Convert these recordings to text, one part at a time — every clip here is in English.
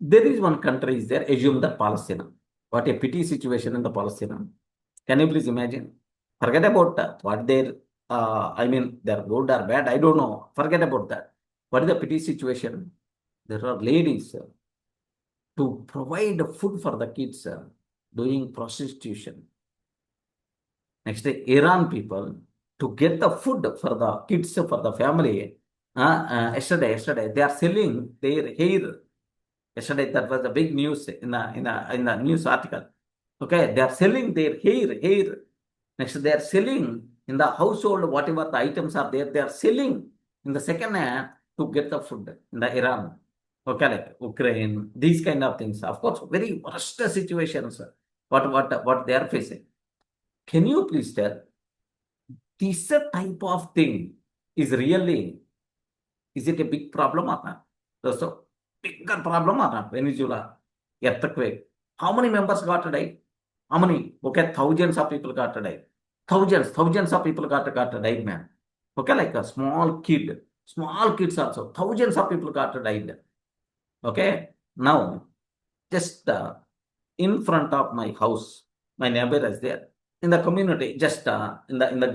There is one country is there, assume that Palestine. What a pity situation in the Palestine. Can you please imagine? Forget about what their, I mean, they're good or bad, I don't know. Forget about that. What is the pity situation? There are ladies to provide food for the kids doing prostitution. Next day, Iran people to get the food for the kids, for the family. Yesterday, they are selling their hair. Yesterday, that was a big news in the news article. Okay, they are selling their hair. Next, they are selling in the household, whatever the items are there, they are selling in the second hand to get the food in the Iran. Okay, like Ukraine, these kind of things. Of course, very worst situations. What they are facing. Can you please tell this type of thing is really, is it a big problem or not? So bigger problem or not? Venezuela earthquake. How many members got died? How many? Okay, thousands of people got died. Thousands of people got died, man. Okay, like a small kids also. Thousands of people got died. Okay, now just in front of my house, my neighbor is there. In the community, just in the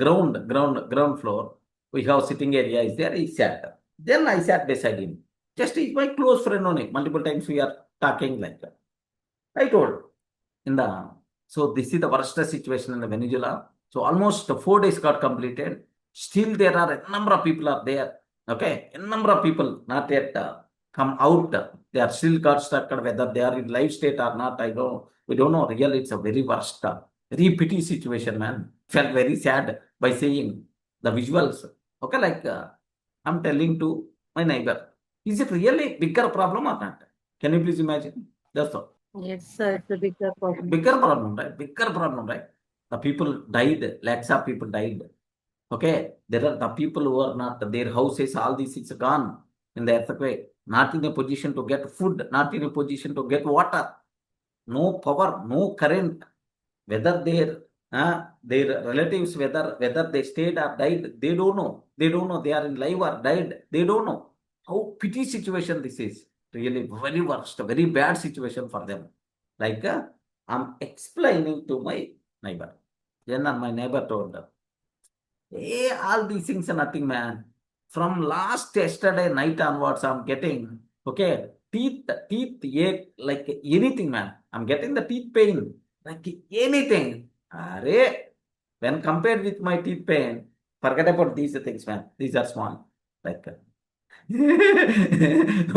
ground floor, we have sitting area is there. He sat. Then I sat beside him. Just he's my close friend only. Multiple times we are talking like that. I told in the so this is the worst situation in the Venezuela. So almost 4 days got completed. Still there are a number of people are there. Okay, a number of people not yet come out. They are still got stuck. Whether they are in live state or not, I don't. We don't know. Really, it's a very worst, very pity situation, man. Felt very sad by seeing the visuals. Okay, like I'm telling to my neighbor, is it really bigger problem or not? Can you please imagine? That's all. Yes, sir, it's a bigger problem. Bigger problem, right? Bigger problem, right? The people died, lakhs of people died. Okay, there are the people who are not, their houses, all these things are gone in the earthquake, not in a position to get food, not in a position to get water, no power, no current, whether their relatives, whether they stayed or died, they don't know. They don't know they are in live or died. They don't know. How pity situation this is. Really very worst, very bad situation for them. Like I'm explaining to my neighbor. Then my neighbor told them, hey, all these things are nothing, man. From last yesterday night onwards, I'm getting, okay, teeth ache, like anything, man. I'm getting the teeth pain, like anything. When compared with my teeth pain, forget about these things, man. These are small. Like,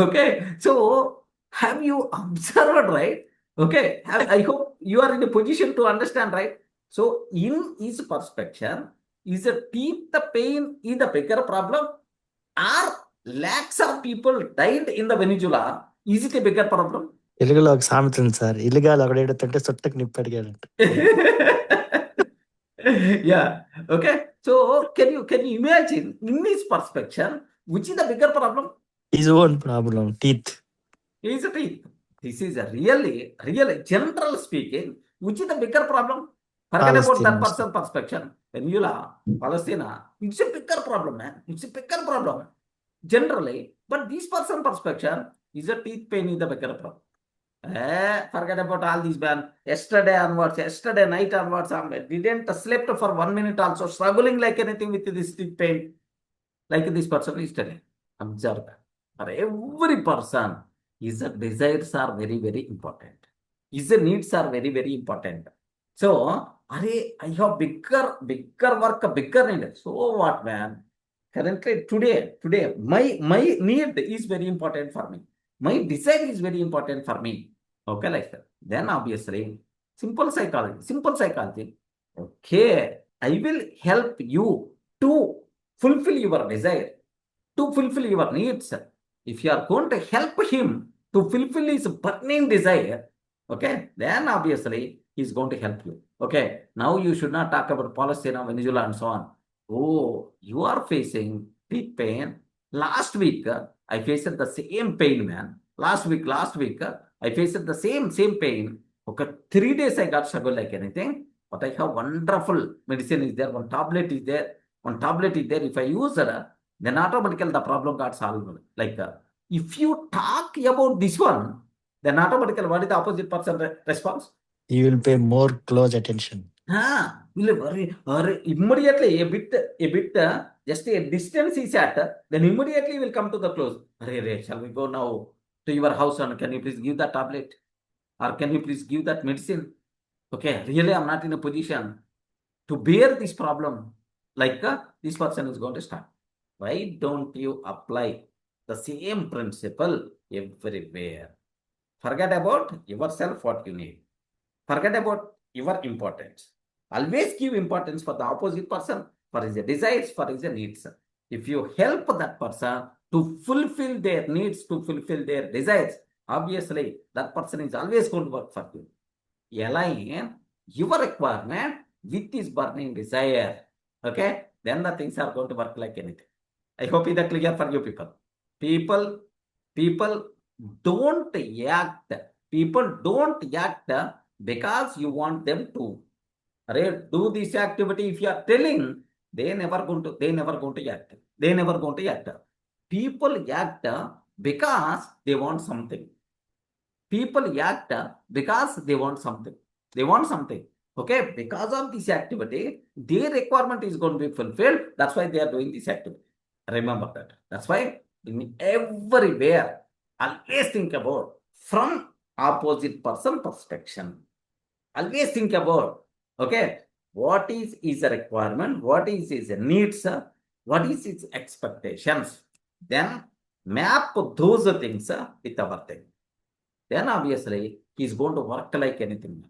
okay. So, have you observed, right? Okay. I hope you are in a position to understand, right? So, in his perspective, is the teeth the pain is the bigger problem? Are lakhs of people died in the Venezuela? Is it a bigger problem? తెలుగులో ఒక సామెత ఉంది sir, ఇల్లుగాలు ఒకడేడుతుంటే చుట్టకు నిప్పు అడిగాడంట. Yeah. Okay. So can you imagine in this perspective, which is the bigger problem? His own problem, teeth. Is the teeth. This is a really general speaking, which is the bigger problem? Forget about that Palestinians. person perspective. Venezuela, Palestine, it's a bigger problem, man. It's a bigger problem. Generally, but this person perspective is a teeth pain is the bigger problem. Forget about all these, man. Yesterday night onwards, I didn't slept for 1 minute also, struggling like anything with this teeth pain. Like this person yesterday. Observe that. For every person, his desires are very, very important. His needs are very, very important. So, I have bigger work, bigger need. So what, man? Currently, today, my need is very important for me. My desire is very important for me. Okay, like that. Then obviously, simple psychology. Okay, I will help you to fulfill your desire, to fulfill your needs. If you are going to help him to fulfill his burning desire, okay, then obviously he's going to help you. Okay, now you should not talk about Palestine, Venezuela, and so on. Oh, you are facing teeth pain. Last week, I faced the same pain, man. Last week, I faced the same pain. Okay, 3 days I got struggle like anything, but I have wonderful medicine is there. One tablet is there. If I use it, then automatically the problem got solved. Like if you talk about this one, then automatically what is the opposite person response? You will pay more close attention. Will immediately a bit, just a distance is at, then immediately will come to the close. Shall we go now to your house and can you please give that tablet? Or can you please give that medicine? Okay, really, I'm not in a position to bear this problem. Like this person is going to start. Why don't you apply the same principle everywhere? Forget about yourself, what you need. Forget about your importance. Always give importance for the opposite person, for his desires, for his needs. If you help that person to fulfill their needs, to fulfill their desires, obviously that person is always going to work for you. Align your requirement with his burning desire. Okay, then the things are going to work like anything. I hope it is clear for you people. People don't act. People don't act because you want them to do this activity. If you are telling, they never going to act. They never going to act. People act because they want something. People act because they want something. They want something. Okay, because of this activity, their requirement is going to be fulfilled. That's why they are doing this activity. Remember that. That's why in everywhere, always think about from opposite person perspective. Always think about, okay, what is his requirement, what is his needs, what is his expectations. Then map those things with our thing. Then obviously he's going to work like anything.